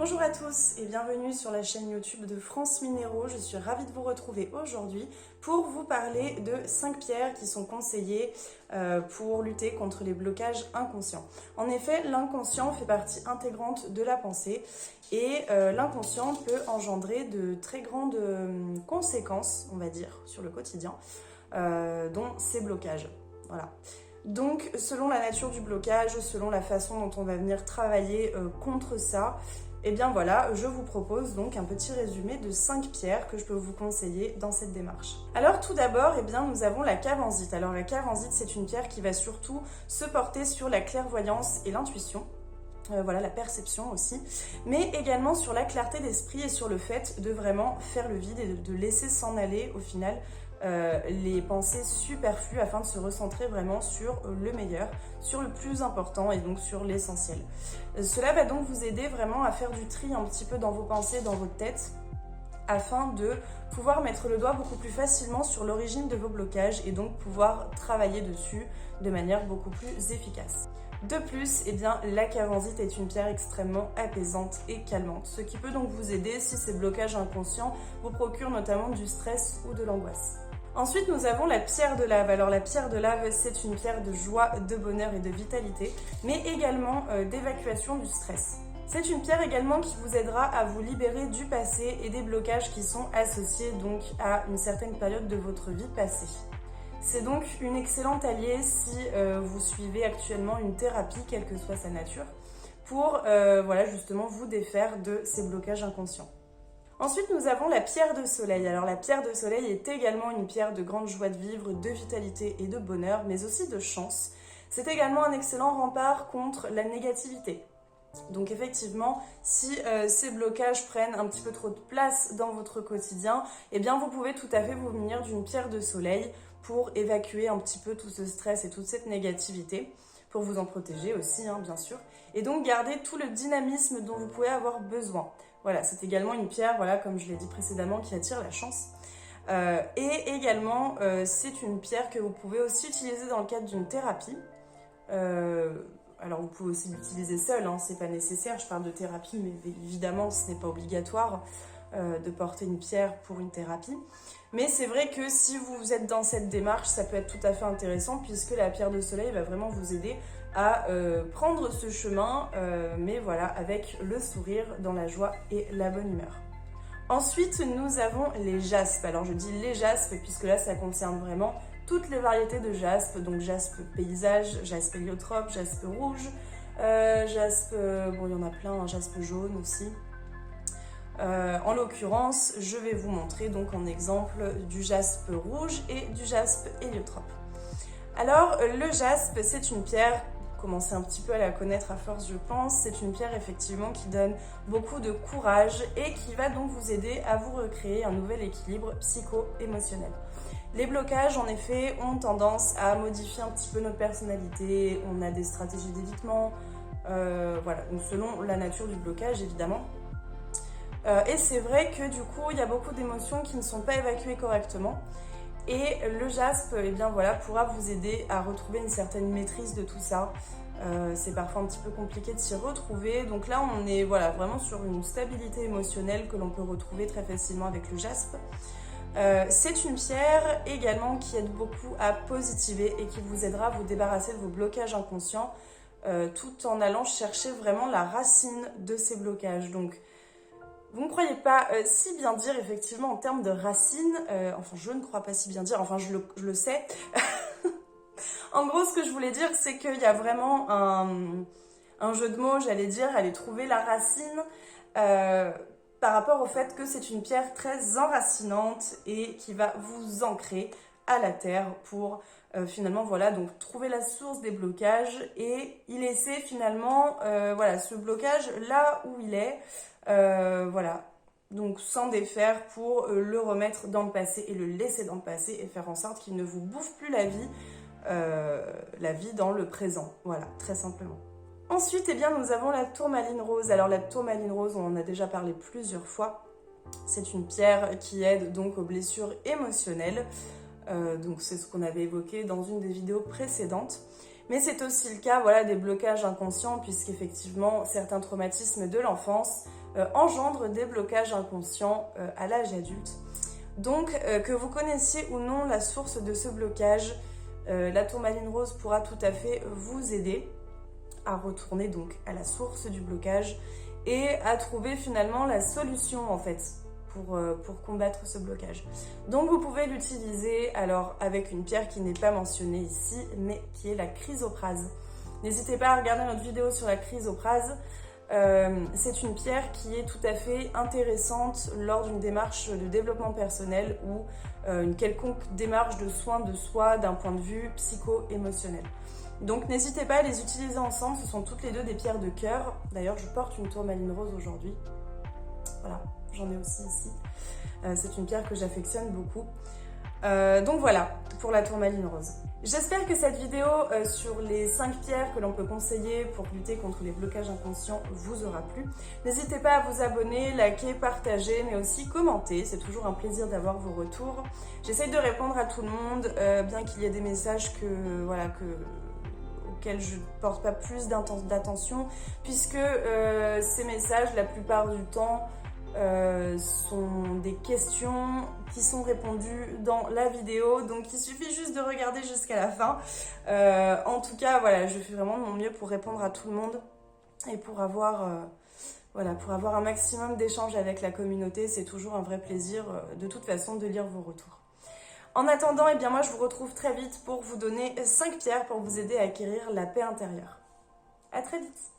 Bonjour à tous et bienvenue sur la chaîne YouTube de France Minéraux. Je suis ravie de vous retrouver aujourd'hui pour vous parler de 5 pierres qui sont conseillées pour lutter contre les blocages inconscients. En effet, l'inconscient fait partie intégrante de la pensée et l'inconscient peut engendrer de très grandes conséquences, on va dire, sur le quotidien, dont ces blocages. Voilà. Donc, selon la nature du blocage, selon la façon dont on va venir travailler contre ça, et bien voilà, je vous propose donc un petit résumé de 5 pierres que je peux vous conseiller dans cette démarche. Alors tout d'abord, nous avons la cavenzite. Alors la cavenzite, c'est une pierre qui va surtout se porter sur la clairvoyance et l'intuition. Voilà, la perception aussi, mais également sur la clarté d'esprit et sur le fait de vraiment faire le vide et de laisser s'en aller au final les pensées superflues afin de se recentrer vraiment sur le meilleur, sur le plus important et donc sur l'essentiel. Cela va donc vous aider vraiment à faire du tri un petit peu dans vos pensées, dans votre tête, afin de pouvoir mettre le doigt beaucoup plus facilement sur l'origine de vos blocages et donc pouvoir travailler dessus de manière beaucoup plus efficace. De plus, la cavenzite est une pierre extrêmement apaisante et calmante, ce qui peut donc vous aider si ces blocages inconscients vous procurent notamment du stress ou de l'angoisse. Ensuite, nous avons la pierre de lave. Alors la pierre de lave, c'est une pierre de joie, de bonheur et de vitalité, mais également d'évacuation du stress. C'est une pierre également qui vous aidera à vous libérer du passé et des blocages qui sont associés donc à une certaine période de votre vie passée. C'est donc une excellente alliée si vous suivez actuellement une thérapie, quelle que soit sa nature, pour justement vous défaire de ces blocages inconscients. Ensuite, nous avons la pierre de soleil. Alors la pierre de soleil est également une pierre de grande joie de vivre, de vitalité et de bonheur, mais aussi de chance. C'est également un excellent rempart contre la négativité. Donc effectivement, si ces blocages prennent un petit peu trop de place dans votre quotidien, vous pouvez tout à fait vous munir d'une pierre de soleil pour évacuer un petit peu tout ce stress et toute cette négativité, pour vous en protéger aussi, bien sûr, et donc garder tout le dynamisme dont vous pouvez avoir besoin. Voilà, c'est également une pierre, comme je l'ai dit précédemment, qui attire la chance. Et également, c'est une pierre que vous pouvez aussi utiliser dans le cadre d'une thérapie. Alors vous pouvez aussi l'utiliser seul, c'est pas nécessaire, je parle de thérapie, mais évidemment ce n'est pas obligatoire de porter une pierre pour une thérapie. Mais c'est vrai que si vous êtes dans cette démarche, ça peut être tout à fait intéressant puisque la pierre de soleil va vraiment vous aider à prendre ce chemin, mais voilà, avec le sourire, dans la joie et la bonne humeur. Ensuite, nous avons les jaspes. Alors je dis les jaspes puisque là ça concerne vraiment toutes les variétés de jaspe, donc jaspe paysage, jaspe héliotrope, jaspe rouge, jaspe, il y en a plein, jaspe jaune aussi. En l'occurrence, je vais vous montrer donc en exemple du jaspe rouge et du jaspe héliotrope. Alors, le jaspe, c'est une pierre, commencez un petit peu à la connaître à force, je pense, c'est une pierre effectivement qui donne beaucoup de courage et qui va donc vous aider à vous recréer un nouvel équilibre psycho-émotionnel. Les blocages, en effet, ont tendance à modifier un petit peu notre personnalité, on a des stratégies d'évitement, donc selon la nature du blocage, évidemment. Et c'est vrai que du coup, il y a beaucoup d'émotions qui ne sont pas évacuées correctement. Et le jaspe, pourra vous aider à retrouver une certaine maîtrise de tout ça. C'est parfois un petit peu compliqué de s'y retrouver. Donc là, on est vraiment sur une stabilité émotionnelle que l'on peut retrouver très facilement avec le jaspe. C'est une pierre également qui aide beaucoup à positiver et qui vous aidera à vous débarrasser de vos blocages inconscients tout en allant chercher vraiment la racine de ces blocages. Donc, vous ne croyez pas si bien dire, effectivement, en termes de racines, je ne crois pas si bien dire, je le sais. En gros, ce que je voulais dire, c'est qu'il y a vraiment un jeu de mots, j'allais dire, aller trouver la racine par rapport au fait que c'est une pierre très enracinante et qui va vous ancrer à la terre pour donc trouver la source des blocages et y laisser finalement ce blocage là où il est. Donc s'en défaire pour le remettre dans le passé et le laisser dans le passé et faire en sorte qu'il ne vous bouffe plus la vie dans le présent, voilà, très simplement. Ensuite, nous avons la tourmaline rose. Alors la tourmaline rose, on en a déjà parlé plusieurs fois, c'est une pierre qui aide donc aux blessures émotionnelles, donc c'est ce qu'on avait évoqué dans une des vidéos précédentes. Mais c'est aussi le cas des blocages inconscients puisqu'effectivement certains traumatismes de l'enfance engendre des blocages inconscients à l'âge adulte. Donc, que vous connaissiez ou non la source de ce blocage, la tourmaline rose pourra tout à fait vous aider à retourner donc à la source du blocage et à trouver finalement la solution en fait pour combattre ce blocage. Donc vous pouvez l'utiliser alors avec une pierre qui n'est pas mentionnée ici mais qui est la chrysoprase. N'hésitez pas à regarder notre vidéo sur la chrysoprase. C'est une pierre qui est tout à fait intéressante lors d'une démarche de développement personnel ou une quelconque démarche de soin de soi d'un point de vue psycho-émotionnel. Donc n'hésitez pas à les utiliser ensemble, ce sont toutes les deux des pierres de cœur. D'ailleurs je porte une tourmaline rose aujourd'hui, voilà, j'en ai aussi ici. C'est une pierre que j'affectionne beaucoup. Donc voilà, pour la tourmaline rose. J'espère que cette vidéo sur les 5 pierres que l'on peut conseiller pour lutter contre les blocages inconscients vous aura plu. N'hésitez pas à vous abonner, liker, partager, mais aussi commenter. C'est toujours un plaisir d'avoir vos retours. J'essaye de répondre à tout le monde, bien qu'il y ait des messages auxquels je ne porte pas plus d'attention, puisque ces messages, la plupart du temps, sont des questions qui sont répondues dans la vidéo, donc il suffit juste de regarder jusqu'à la fin. En tout cas, voilà, je fais vraiment de mon mieux pour répondre à tout le monde et pour avoir un maximum d'échanges avec la communauté. C'est toujours un vrai plaisir de toute façon de lire vos retours. En attendant, eh bien moi je vous retrouve très vite pour vous donner 5 pierres pour vous aider à acquérir la paix intérieure. À très vite.